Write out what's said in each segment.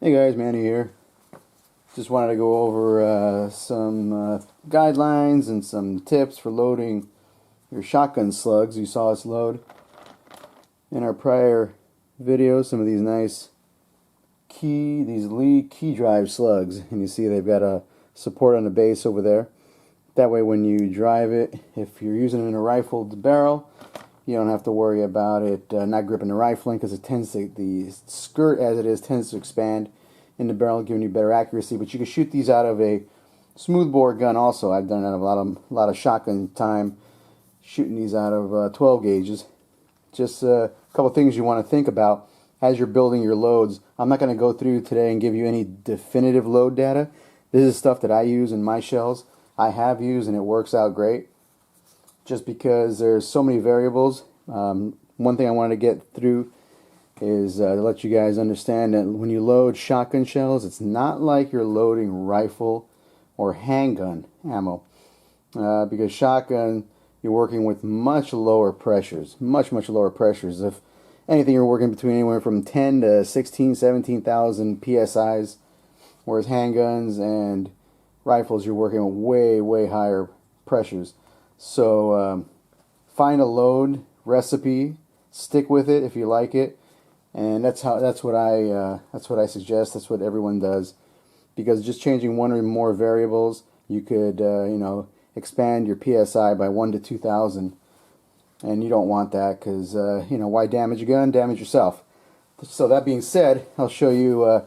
Hey guys, Manny here. Just wanted to go over some guidelines and some tips for loading your shotgun slugs. You saw us load in our prior videos some of these nice these Lee key drive slugs, and you see they've got a support on the base over there. That way when you drive it, if you're using it in a rifled barrel, you don't have to worry about it not gripping the rifling, because the skirt as it is tends to expand in the barrel, giving you better accuracy. But you can shoot these out of a smoothbore gun also. I've done it out of a lot of shotgun time, shooting these out of 12 gauges. Just a couple things you want to think about as you're building your loads. I'm not going to go through today and give you any definitive load data. This is stuff that I use in my shells. I have used and it works out great, just because there's so many variables. One thing I wanted to get through is to let you guys understand that when you load shotgun shells, it's not like you're loading rifle or handgun ammo, because shotgun, you're working with much lower pressures, much lower pressures. If anything, you're working between anywhere from 10 to 16, 17,000 psi's, whereas handguns and rifles, you're working with way higher pressures. So find a load recipe, stick with it if you like it, and that's what I suggest. That's what everyone does, because just changing one or more variables, you could expand your psi by 1 to 2,000, and you don't want that, because why damage a gun? Damage yourself. So that being said, I'll show you.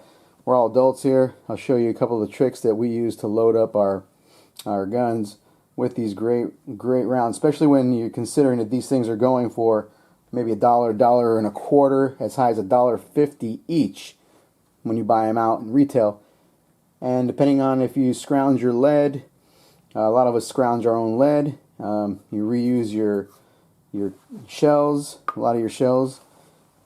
We're all adults here. I'll show you a couple of the tricks that we use to load up our guns with these great rounds, especially when you're considering that these things are going for maybe $1.25, as high as $1.50 each when you buy them out in retail. And depending on if you scrounge your lead, a lot of us scrounge our own lead. You reuse your shells, a lot of your shells.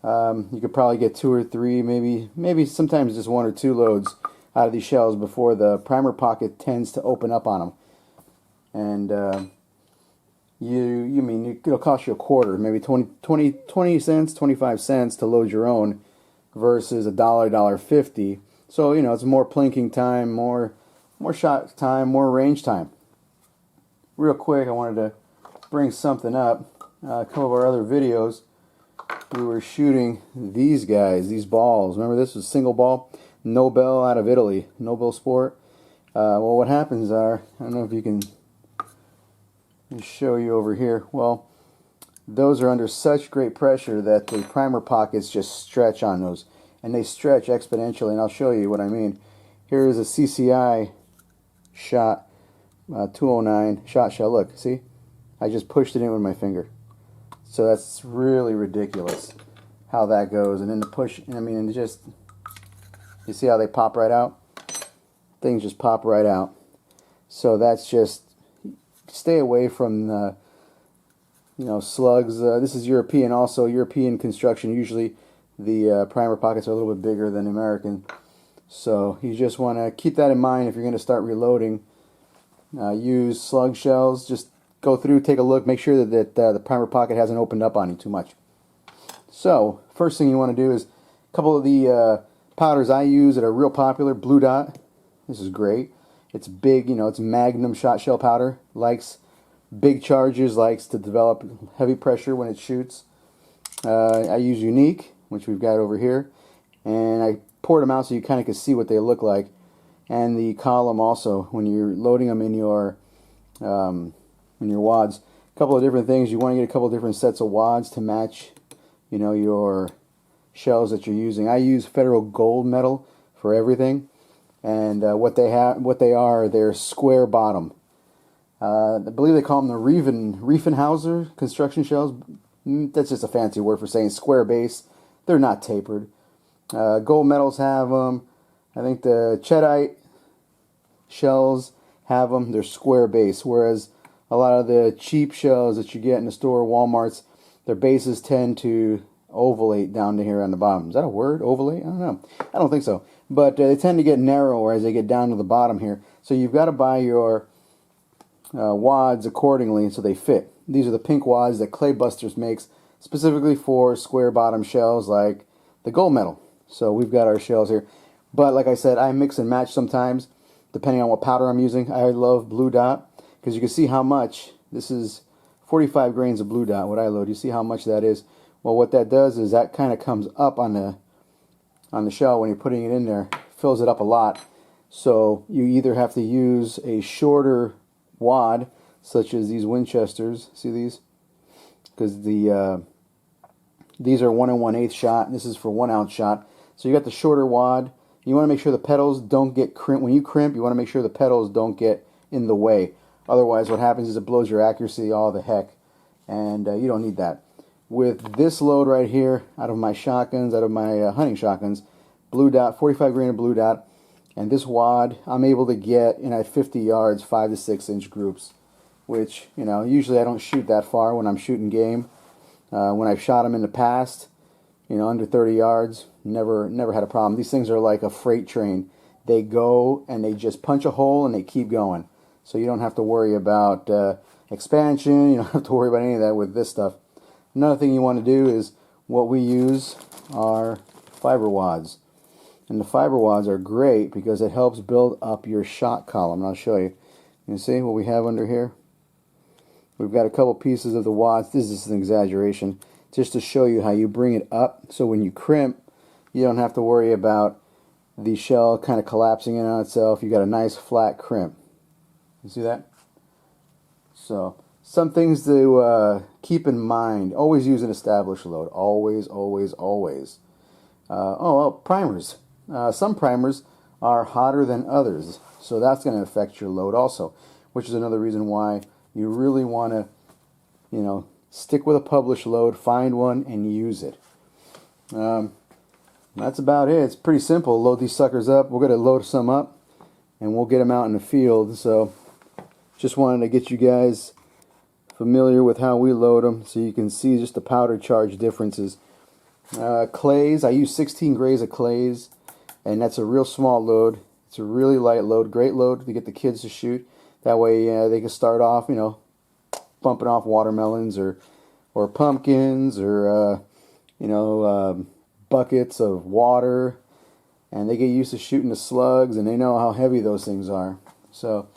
You could probably get 2 or 3, maybe sometimes just 1 or 2 loads out of these shells before the primer pocket tends to open up on them. And it'll cost you $0.25, maybe 20 cents, 25 cents to load your own, versus $1.50. So it's more plinking time, more shot time, more range time. Real quick, I wanted to bring something up. A couple of our other videos, we were shooting these guys, these balls. Remember, this was single ball, Nobel out of Italy, Nobel Sport. Well, what happens are, I don't know if you can show you over here. Well, those are under such great pressure that the primer pockets just stretch on those, and they stretch exponentially, and I'll show you what I mean. Here is a CCI shot, 209 shot shell. Look, see? I just pushed it in with my finger. So that's really ridiculous how that goes. And then the push, and just, you see how they pop right out? Things just pop right out. So that's just, stay away from slugs. This is European also. European construction, usually the primer pockets are a little bit bigger than American. So you just want to keep that in mind if you're going to start reloading. Use slug shells. Just go through, take a look, make sure that the primer pocket hasn't opened up on you too much. So first thing you want to do is a couple of the powders I use that are real popular. Blue Dot. This is great. It's big, it's Magnum shot shell powder. Likes big charges, likes to develop heavy pressure when it shoots. I use Unique, which we've got over here, and I poured them out so you kind of can see what they look like. And the column also, when you're loading them in your wads. A couple of different things. You want to get a couple of different sets of wads to match, your shells that you're using. I use Federal Gold Metal for everything. And what they are, they're square bottom. I believe they call them the Riefenhauser construction shells. That's just a fancy word for saying square base. They're not tapered. Gold metals have them. I think the Cheddite shells have them. They're square base, whereas a lot of the cheap shells that you get in the store, Walmart's, their bases tend to ovulate down to here on the bottom. Is that a word? Ovulate? I don't know. I don't think so. But they tend to get narrower as they get down to the bottom here. So you've got to buy your wads accordingly so they fit. These are the pink wads that Clay Busters makes specifically for square bottom shells like the gold medal. So we've got our shells here. But like I said, I mix and match sometimes, depending on what powder I'm using. I love Blue Dot, because you can see how much. This is 45 grains of Blue Dot, what I load. You see how much that is? Well, what that does is that kind of comes up on the shell when you're putting it in there. Fills it up a lot. So you either have to use a shorter wad, such as these Winchesters. See these? Because these are 1 1/8 shot. This is for 1 ounce shot. So you got the shorter wad. You want to make sure the petals don't get crimp. When you crimp, you want to make sure the petals don't get in the way. Otherwise, what happens is it blows your accuracy all the heck, and you don't need that. With this load right here, out of my shotguns, out of my hunting shotguns, Blue Dot, 45 grain of Blue Dot, and this wad, I'm able to get in at 50 yards, 5 to 6 inch groups, which, you know, usually I don't shoot that far when I'm shooting game. When I've shot them in the past, you know, under 30 yards, never had a problem. These things are like a freight train. They go and they just punch a hole and they keep going. So you don't have to worry about expansion. You don't have to worry about any of that with this stuff. Another thing you want to do is, what we use are fiber wads. And the fiber wads are great because it helps build up your shot column. And I'll show you. You see what we have under here? We've got a couple pieces of the wads. This is an exaggeration, just to show you how you bring it up. So when you crimp, you don't have to worry about the shell kind of collapsing in on itself. You got a nice flat crimp. You see that? So some things to keep in mind. Always use an established load. Always, always, always. Primers. Some primers are hotter than others, so that's going to affect your load also, which is another reason why you really want to, you know, stick with a published load, find one, and use it. That's about it. It's pretty simple. Load these suckers up. We're going to load some up, and we'll get them out in the field. So just wanted to get you guys familiar with how we load them so you can see just the powder charge differences. Clays, I use 16 grains of clays, and that's a real small load. It's a really light load, great load to get the kids to shoot. That way they can start off, you know, bumping off watermelons or pumpkins or, buckets of water, and they get used to shooting the slugs, and they know how heavy those things are. So,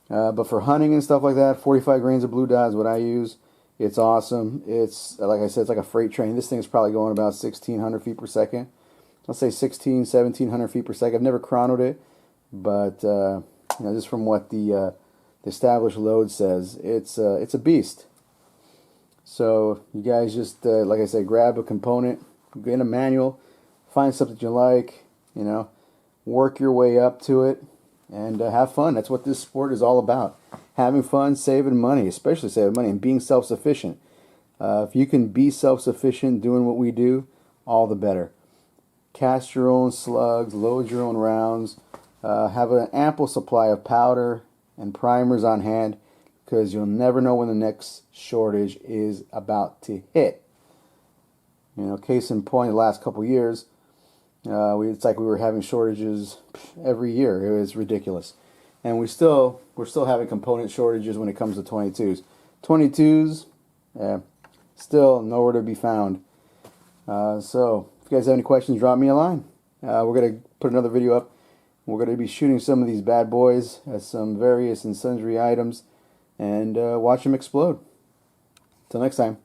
but for hunting and stuff like that, 45 grains of Blue Dot is what I use. It's awesome. It's, like I said, it's like a freight train. This thing's probably going about 1,600 feet per second. Let's say 1,700 feet per second. I've never chronoed it, but just from what the established load says, it's a beast. So you guys just, like I said, grab a component, get a manual, find something you like, you know, work your way up to it, and have fun. That's what this sport is all about. Having fun, saving money, especially saving money, and being self-sufficient. If you can be self-sufficient doing what we do, all the better. Cast your own slugs, load your own rounds, have an ample supply of powder and primers on hand, because you'll never know when the next shortage is about to hit. You know, case in point, the last couple years, it's like we were having shortages every year. It was ridiculous. And we're still having component shortages when it comes to 22s. 22s, still nowhere to be found. So if you guys have any questions, drop me a line. We're going to put another video up. We're going to be shooting some of these bad boys as some various and sundry items, and watch them explode. Till next time.